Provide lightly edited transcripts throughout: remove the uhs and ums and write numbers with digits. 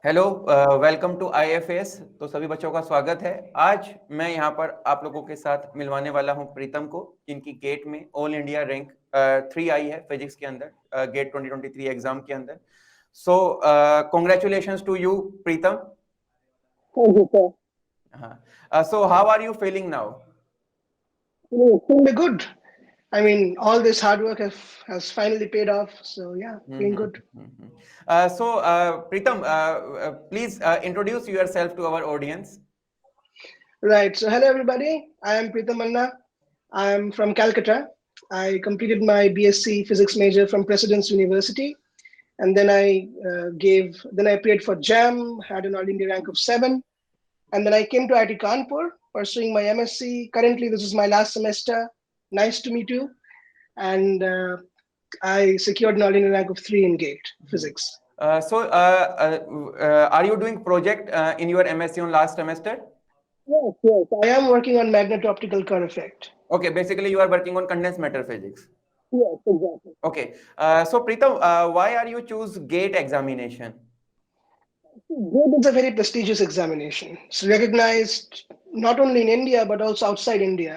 Hello, welcome to IFAS। तो सभी बच्चों का स्वागत है। आज मैं यहाँ पर आप लोगों के साथ मिलवाने वाला हूँ प्रीतम को, जिनकी गेट में ऑल इंडिया रैंक 3 आई है फिजिक्स के अंदर, गेट 2023 एग्जाम के अंदर। So congratulations to you Pritam. Thank you, sir. So how are you feeling now? Feeling good. I mean, all this hard work has finally paid off. So yeah, feeling good. So Preetam, please introduce yourself to our audience. Right. So hello everybody. I am Pritam Manna. I am from Calcutta. I completed my BSc Physics major from President's University, and then I appeared for JAM, had an All India rank of 7, and then I came to IIT Kanpur pursuing my MSc. Currently, this is my last semester. Nice to meet you. And I secured an All India rank of 3 in GATE Physics. Are you doing project in your MSc on last semester? Yes. I am working on magneto-optical Kerr effect. Okay, basically you are working on condensed matter physics. Yes, exactly. Okay. So Preetam, why are you choose GATE examination? GATE is a very prestigious examination. It's recognized not only in India, but also outside India.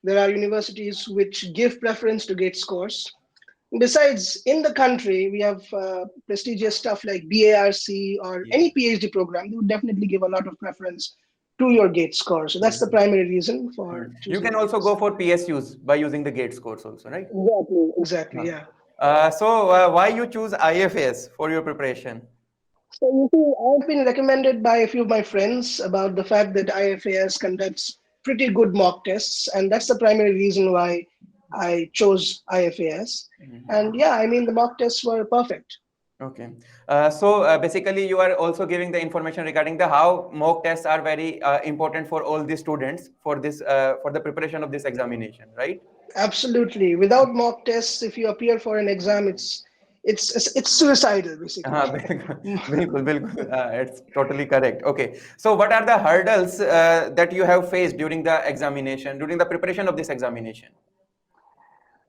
There are universities which give preference to GATE scores. Besides, in the country, we have prestigious stuff like BARC or any PhD program. They would definitely give a lot of preference to your GATE score. So that's the primary reason for choosing. You can also go for PSUs by using the GATE scores also, right? Exactly, yeah. So why you choose IFAS for your preparation? So you see, I've been recommended by a few of my friends about the fact that IFAS conducts pretty good mock tests, and that's the primary reason why I chose IFAS. And yeah, I mean, the mock tests were perfect. Okay. So basically you are also giving the information regarding the how mock tests are very important for all the students for this for the preparation of this examination, right? Absolutely. Without mock tests, if you appear for an exam, it's suicidal, basically. Bilkul. It's totally correct. Okay. So what are the hurdles that you have faced during the examination, during the preparation of this examination?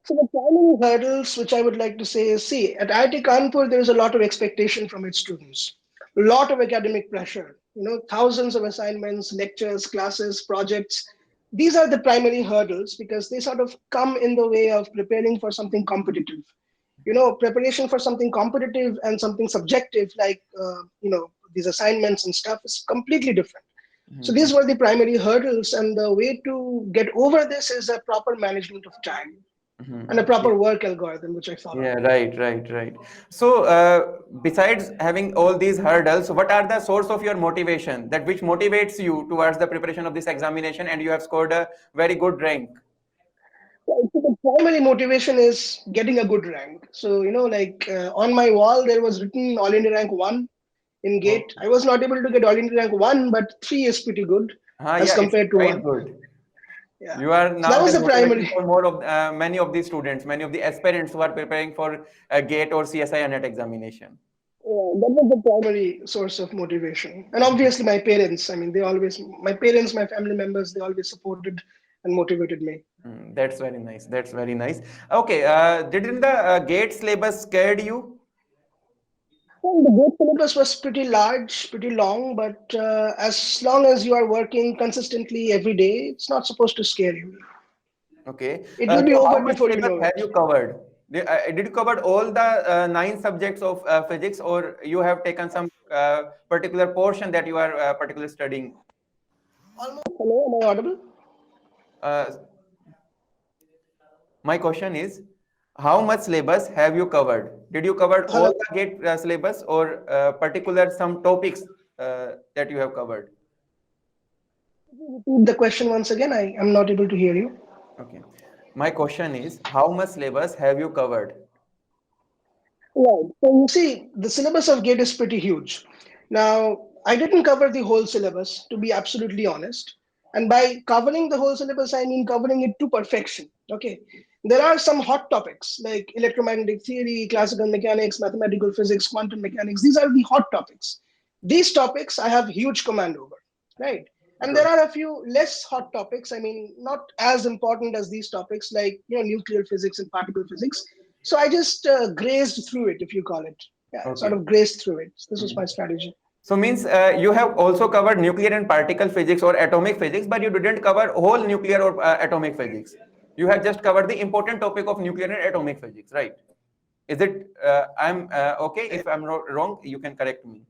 So the primary hurdles, which I would like to say is, see, at IIT Kanpur, there is a lot of expectation from its students, a lot of academic pressure, thousands of assignments, lectures, classes, projects. These are the primary hurdles because they sort of come in the way of preparing for something competitive. Preparation for something competitive and something subjective, like, these assignments and stuff is completely different. So these were the primary hurdles, and the way to get over this is a proper management of time. And a proper work algorithm, which I follow. Yeah, right. So besides having all these hurdles, what are the source of your motivation that which motivates you towards the preparation of this examination, and you have scored a very good rank? So the primary motivation is getting a good rank. So, on my wall, there was written All India rank 1 in GATE. I was not able to get All India rank 1, but 3 is pretty good as compared to 1. Good. Yeah. You are now so that was the primary for more of many of the students, many of the aspirants who are preparing for a GATE or CSIR net examination. Yeah, that was the primary source of motivation. And obviously my parents, my parents, my family members, they always supported and motivated me. That's very nice. Okay, didn't the GATE syllabus scared you? Well, the GATE syllabus was pretty large, pretty long, but as long as you are working consistently every day, it's not supposed to scare you. Okay. It will be over how much before you syllabus know have it. you covered? Did you cover all the 9 subjects of physics, or you have taken some particular portion that you are particularly studying? Hello, am I audible? My question is, how much syllabus have you covered? Did you cover all the GATE syllabus, or particular some topics that you have covered? Repeat the question once again. I am not able to hear you. Okay. My question is, how much syllabus have you covered? Right. So you see, the syllabus of GATE is pretty huge. Now, I didn't cover the whole syllabus, to be absolutely honest. And by covering the whole syllabus, I mean covering it to perfection. Okay. There are some hot topics like electromagnetic theory, classical mechanics, mathematical physics, quantum mechanics. These are the hot topics. These topics I have huge command over, right? And there are a few less hot topics. I mean, not as important as these topics, like nuclear physics and particle physics. So I just grazed through it, if you call it. Yeah, sort of grazed through it. This was my strategy. So means you have also covered nuclear and particle physics or atomic physics, but you didn't cover whole nuclear or atomic physics. You have just covered the important topic of nuclear and atomic physics, right? Is it? I'm okay. If I'm wrong, you can correct me.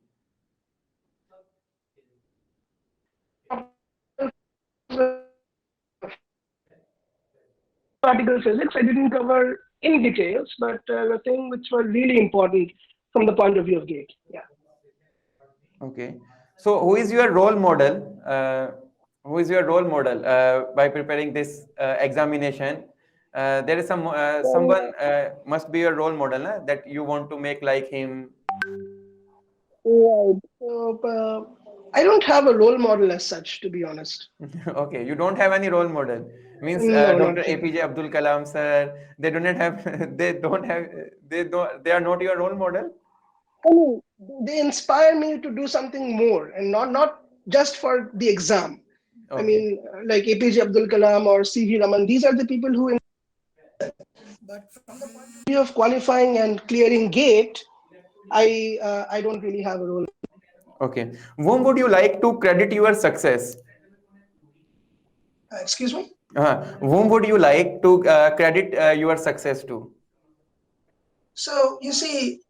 Particle physics, I didn't cover in details, but the thing which were really important from the point of view of GATE. Yeah. Okay. So who is your role model? Who is your role model by preparing this examination? There is someone must be your role model that you want to make like him. Right. So, I don't have a role model as such, to be honest. Okay, you don't have any role model. Means No, Dr. not really. APJ Abdul Kalam sir. They do not have. They don't have. They don't. They are not your role model. I mean, they inspire me to do something more, and not just for the exam. I Okay. mean, like APJ Abdul Kalam or C.V. Raman. These are the people who. But from the point of view of qualifying and clearing GATE, I don't really have a role. Okay. Whom would you like to credit your success? Excuse me. Whom would you like to credit your success to? So you see,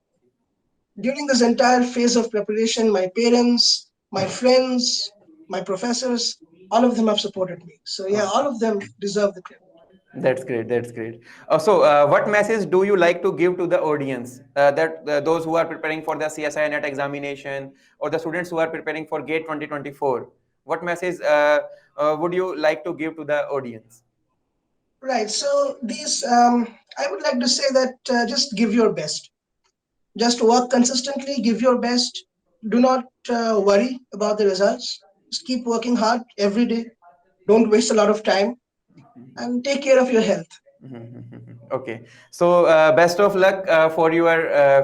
during this entire phase of preparation, my parents, my friends, my professors, all of them have supported me. So yeah, all of them deserve the credit. That's great. That's great. So, what message do you like to give to the audience that those who are preparing for the CSIR NET examination or the students who are preparing for GATE 2024? What message would you like to give to the audience? Right. So these, I would like to say that just give your best. Just work consistently. Give your best. Do not worry about the results. Just keep working hard every day. Don't waste a lot of time, and take care of your health. Okay. So best of luck for your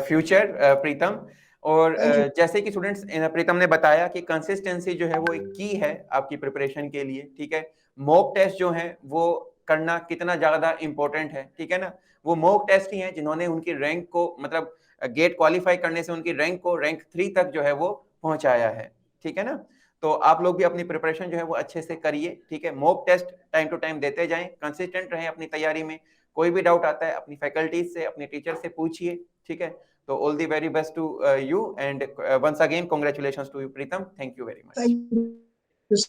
future, प्रीतम. और Thank you. जैसे कि students प्रीतम ने बताया कि consistency जो है वो एक की है आपकी प्रिपरेशन के लिए, ठीक है। मॉक टेस्ट जो है वो करना कितना ज्यादा इंपॉर्टेंट है, ठीक है ना। वो मॉक टेस्ट ही हैं जिन्होंने उनकी रैंक को मतलब गेट क्वालिफाई करने से उनकी रैंक को रैंक 3 तक जो है वो पहुंचाया है, ठीक है ना। तो आप लोग भी अपनी प्रिपरेशन जो है वो अच्छे से करिए, ठीक है। Mock test time to time देते जाएं, कंसिस्टेंट रहें अपनी तैयारी में। कोई भी डाउट आता है अपनी फैकल्टीज से, अपने टीचर से पूछिए, ठीक है। तो all the very best to you and once again congratulations to you Pritam. Thank you very much. Thank you.